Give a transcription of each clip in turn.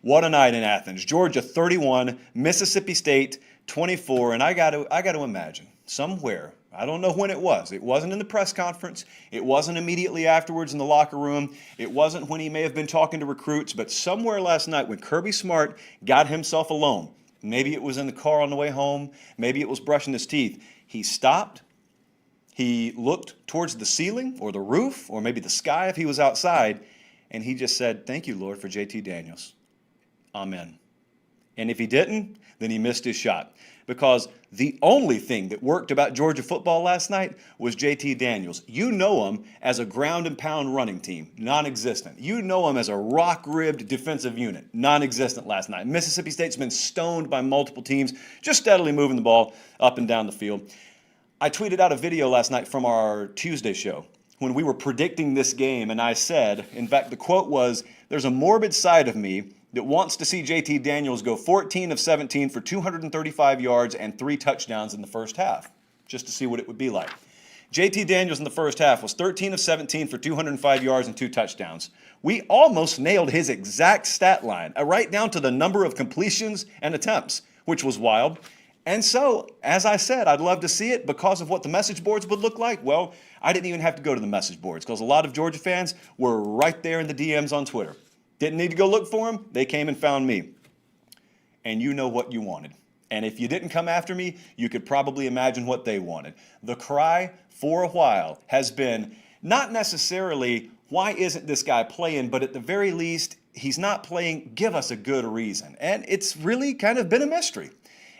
What a night in Athens. Georgia 31, Mississippi State 24, and I got to imagine somewhere. I don't know when it was. It wasn't in the press conference. It wasn't immediately afterwards in the locker room. It wasn't when he may have been talking to recruits, but somewhere last night when Kirby Smart got himself alone, maybe it was in the car on the way home, maybe it was brushing his teeth, he stopped. He looked towards the ceiling or the roof or maybe the sky if he was outside, and he just said, "Thank you, Lord, for JT Daniels. Amen." And if he didn't, then he missed his shot. Because the only thing that worked about Georgia football last night was JT Daniels. You know him as a ground and pound running team, non-existent. You know him as a rock-ribbed defensive unit, non-existent last night. Mississippi State's been stoned by multiple teams, just steadily moving the ball up and down the field. I tweeted out a video last night from our Tuesday show when we were predicting this game, and I said, in fact, the quote was, "There's a morbid side of me that wants to see JT Daniels go 14 of 17 for 235 yards and 3 touchdowns in the first half, just to see what it would be like." JT Daniels in the first half was 13 of 17 for 205 yards and 2 touchdowns. We almost nailed his exact stat line, right down to the number of completions and attempts, which was wild. And so, as I said, I'd love to see it because of what the message boards would look like. Well, I didn't even have to go to the message boards because a lot of Georgia fans were right there in the DMs on Twitter. Didn't need to go look for them. They came and found me. And you know what you wanted. And if you didn't come after me, you could probably imagine what they wanted. The cry for a while has been not necessarily, why isn't this guy playing? But at the very least, he's not playing. Give us a good reason. And it's really kind of been a mystery.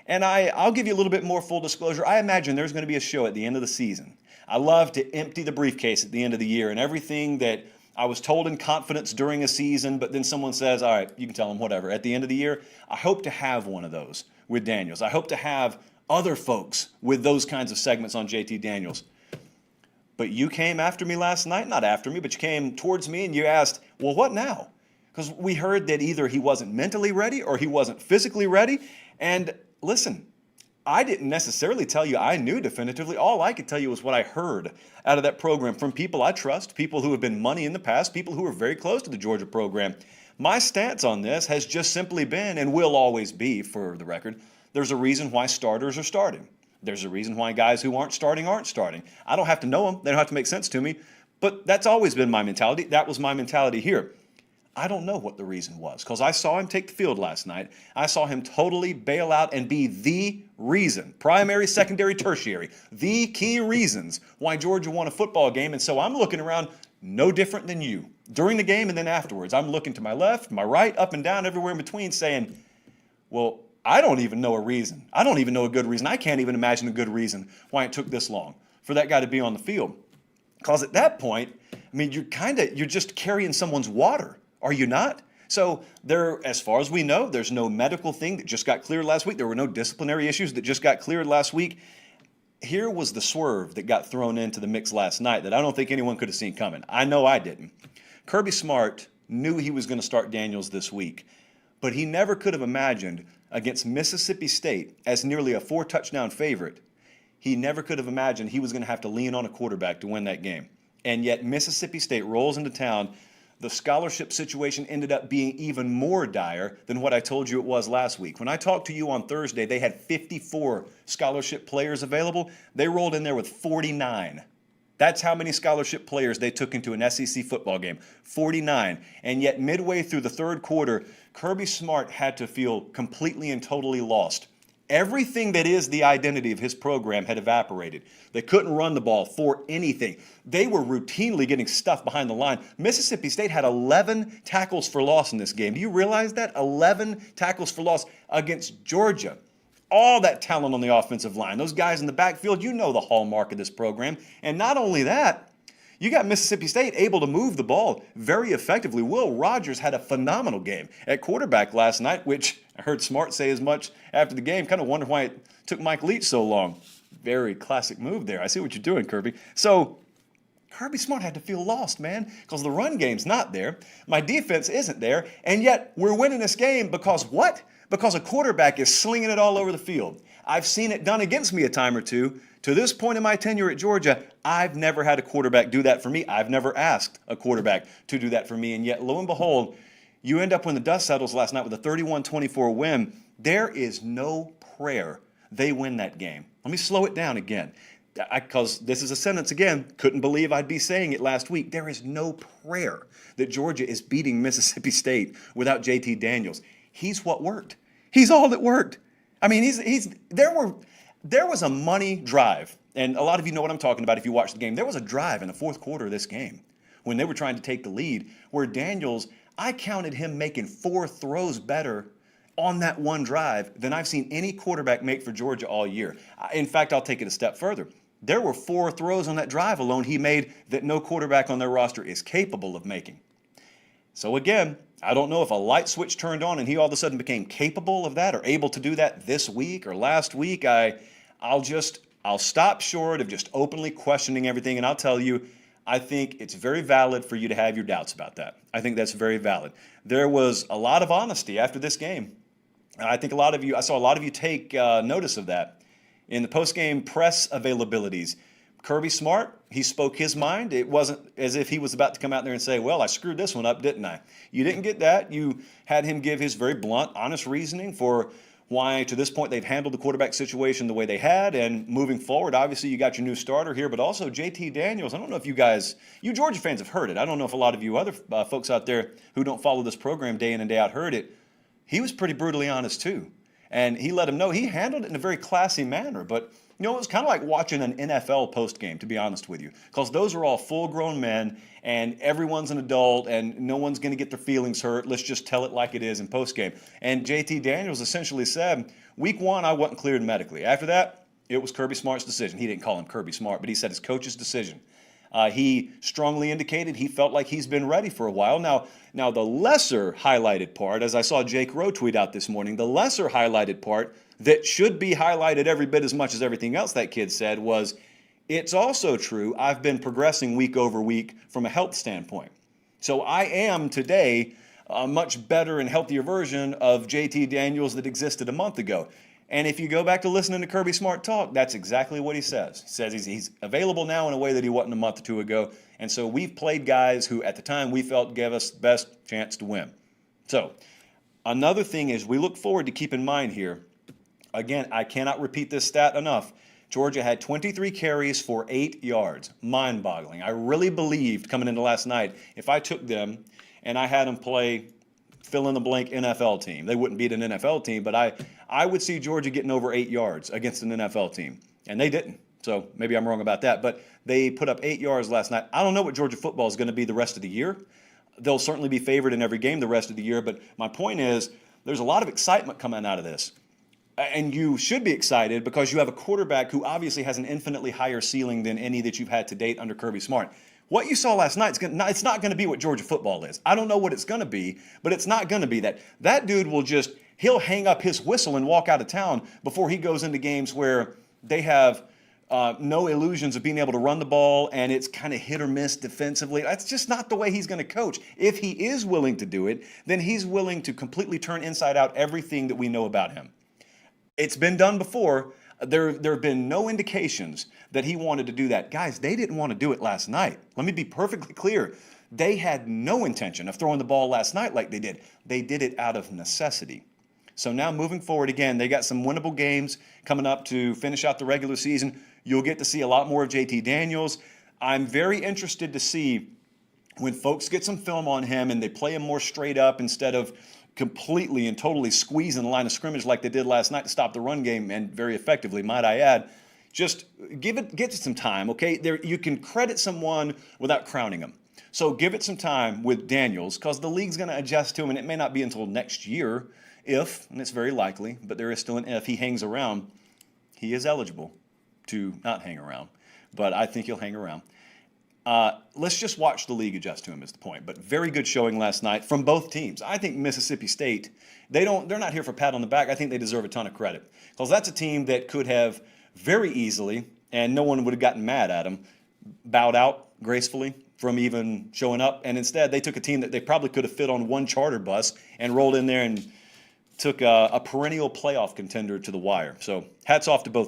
And I'll give you a little bit more full disclosure. I imagine there's going to be a show at the end of the season. I love to empty the briefcase at the end of the year and everything that I was told in confidence during a season, but then someone says, all right, you can tell them whatever. At the end of the year, I hope to have one of those with Daniels. I hope to have other folks with those kinds of segments on JT Daniels. But you came after me last night, not after me, but you came towards me and you asked, well, what now? Because we heard that either he wasn't mentally ready or he wasn't physically ready. And listen, I didn't necessarily tell you I knew definitively. All I could tell you was what I heard out of that program from people I trust, people who have been money in the past, people who are very close to the Georgia program. My stance on this has just simply been, and will always be, for the record, there's a reason why starters are starting. There's a reason why guys who aren't starting aren't starting. I don't have to know them. They don't have to make sense to me. But that's always been my mentality. That was my mentality here. I don't know what the reason was because I saw him take the field last night. I saw him totally bail out and be the reason, primary, secondary, tertiary, the key reasons why Georgia won a football game. And so I'm looking around no different than you during the game and then afterwards. I'm looking to my left, my right, up and down, everywhere in between saying, well, I don't even know a reason. I don't even know a good reason. I can't even imagine a good reason why it took this long for that guy to be on the field. Because at that point, I mean, you're just carrying someone's water. Are you not? So there, as far as we know, there's no medical thing that just got cleared last week. There were no disciplinary issues that just got cleared last week. Here was the swerve that got thrown into the mix last night that I don't think anyone could have seen coming. I know I didn't. Kirby Smart knew he was going to start Daniels this week, but he never could have imagined against Mississippi State as nearly a 4-touchdown favorite. He never could have imagined he was going to have to lean on a quarterback to win that game. And yet Mississippi State rolls into town. The scholarship situation ended up being even more dire than what I told you it was last week. When I talked to you on Thursday, they had 54 scholarship players available. They rolled in there with 49. That's how many scholarship players they took into an SEC football game, 49. And yet midway through the third quarter, Kirby Smart had to feel completely and totally lost. Everything that is the identity of his program had evaporated. They couldn't run the ball for anything. They were routinely getting stuffed behind the line. Mississippi State had 11 tackles for loss in this game. Do you realize that? 11 tackles for loss against Georgia. All that talent on the offensive line. Those guys in the backfield, you know the hallmark of this program. And not only that, you got Mississippi State able to move the ball very effectively. Will Rogers had a phenomenal game at quarterback last night, which I heard Smart say as much after the game. Kind of wondered why it took Mike Leach so long. Very classic move there. I see what you're doing, Kirby. So Kirby Smart had to feel lost, man, because the run game's not there. My defense isn't there. And yet we're winning this game because what? Because a quarterback is slinging it all over the field. I've seen it done against me a time or two. To this point in my tenure at Georgia, I've never had a quarterback do that for me. I've never asked a quarterback to do that for me. And yet, lo and behold, You end up when the dust settles last night with a 31-24 win. There is no prayer they win that game. Let me slow it down again, because this is a sentence again. Couldn't believe I'd be saying it last week. There is no prayer that Georgia is beating Mississippi State without JT Daniels. He's what worked. He's all that worked. I mean, there was a money drive, and a lot of you know what I'm talking about if you watch the game. There was a drive in the fourth quarter of this game when they were trying to take the lead, where Daniels, I counted him making 4 throws better on that one drive than I've seen any quarterback make for Georgia all year. In fact, I'll take it a step further. There were 4 throws on that drive alone he made that no quarterback on their roster is capable of making. So again, I don't know if a light switch turned on and he all of a sudden became capable of that or able to do that this week or last week. I'll stop short of just openly questioning everything, and I'll tell you, I think it's very valid for you to have your doubts about that. I think that's very valid. There was a lot of honesty after this game. I think I saw a lot of you take notice of that in the post-game press availabilities. Kirby Smart, he spoke his mind. It wasn't as if he was about to come out there and say, well, I screwed this one up, didn't I? You didn't get that. You had him give his very blunt, honest reasoning for why, to this point, they've handled the quarterback situation the way they had. And moving forward, obviously, you got your new starter here, but also JT Daniels. I don't know if you Georgia fans have heard it. I don't know if a lot of you other folks out there who don't follow this program day in and day out heard it. He was pretty brutally honest, too. And he let him know he handled it in a very classy manner. But it was kind of like watching an NFL postgame, to be honest with you, because those are all full-grown men, and everyone's an adult, and no one's going to get their feelings hurt. Let's just tell it like it is in postgame. And JT Daniels essentially said, week 1, I wasn't cleared medically. After that, it was Kirby Smart's decision. He didn't call him Kirby Smart, but he said his coach's decision. He strongly indicated he felt like he's been ready for a while. Now the lesser highlighted part, as I saw Jake Rowe tweet out this morning, the lesser highlighted part that should be highlighted every bit as much as everything else that kid said was, it's also true I've been progressing week over week from a health standpoint. So I am today a much better and healthier version of JT Daniels that existed a month ago. And if you go back to listening to Kirby Smart talk, that's exactly what he says. He says he's available now in a way that he wasn't a month or two ago. And so we've played guys who at the time we felt gave us the best chance to win. So another thing is we look forward to keep in mind here, again, I cannot repeat this stat enough. Georgia had 23 carries for 8 yards. Mind-boggling. I really believed coming into last night, if I took them and I had them play fill-in-the-blank NFL team, they wouldn't beat an NFL team, but I would see Georgia getting over 8 yards against an NFL team, and they didn't. So maybe I'm wrong about that, but they put up 8 yards last night. I don't know what Georgia football is going to be the rest of the year. They'll certainly be favored in every game the rest of the year, but my point is there's a lot of excitement coming out of this. And you should be excited because you have a quarterback who obviously has an infinitely higher ceiling than any that you've had to date under Kirby Smart. What you saw last night, it's not going to be what Georgia football is. I don't know what it's going to be, but it's not going to be that. That dude he'll hang up his whistle and walk out of town before he goes into games where they have no illusions of being able to run the ball and it's kind of hit or miss defensively. That's just not the way he's going to coach. If he is willing to do it, then he's willing to completely turn inside out everything that we know about him. It's been done before. There have been no indications that he wanted to do that. Guys, they didn't want to do it last night. Let me be perfectly clear. They had no intention of throwing the ball last night like they did. They did it out of necessity. So now moving forward, again, they got some winnable games coming up to finish out the regular season. You'll get to see a lot more of JT Daniels. I'm very interested to see when folks get some film on him and they play him more straight up instead of completely and totally squeezing the line of scrimmage like they did last night to stop the run game, and very effectively, might I add. Just get it some time, okay? You can credit someone without crowning them. So give it some time with Daniels because the league's going to adjust to him, and it may not be until next year if, and it's very likely, but there is still an if, he hangs around. He is eligible to not hang around, but I think he'll hang around. Let's just watch the league adjust to him is the point. But very good showing last night from both teams. I think Mississippi State, they're not here for a pat on the back. I think they deserve a ton of credit because that's a team that could have very easily, and no one would have gotten mad at them, bowed out gracefully from even showing up. And instead, they took a team that they probably could have fit on one charter bus and rolled in there and took a perennial playoff contender to the wire. So hats off to both teams.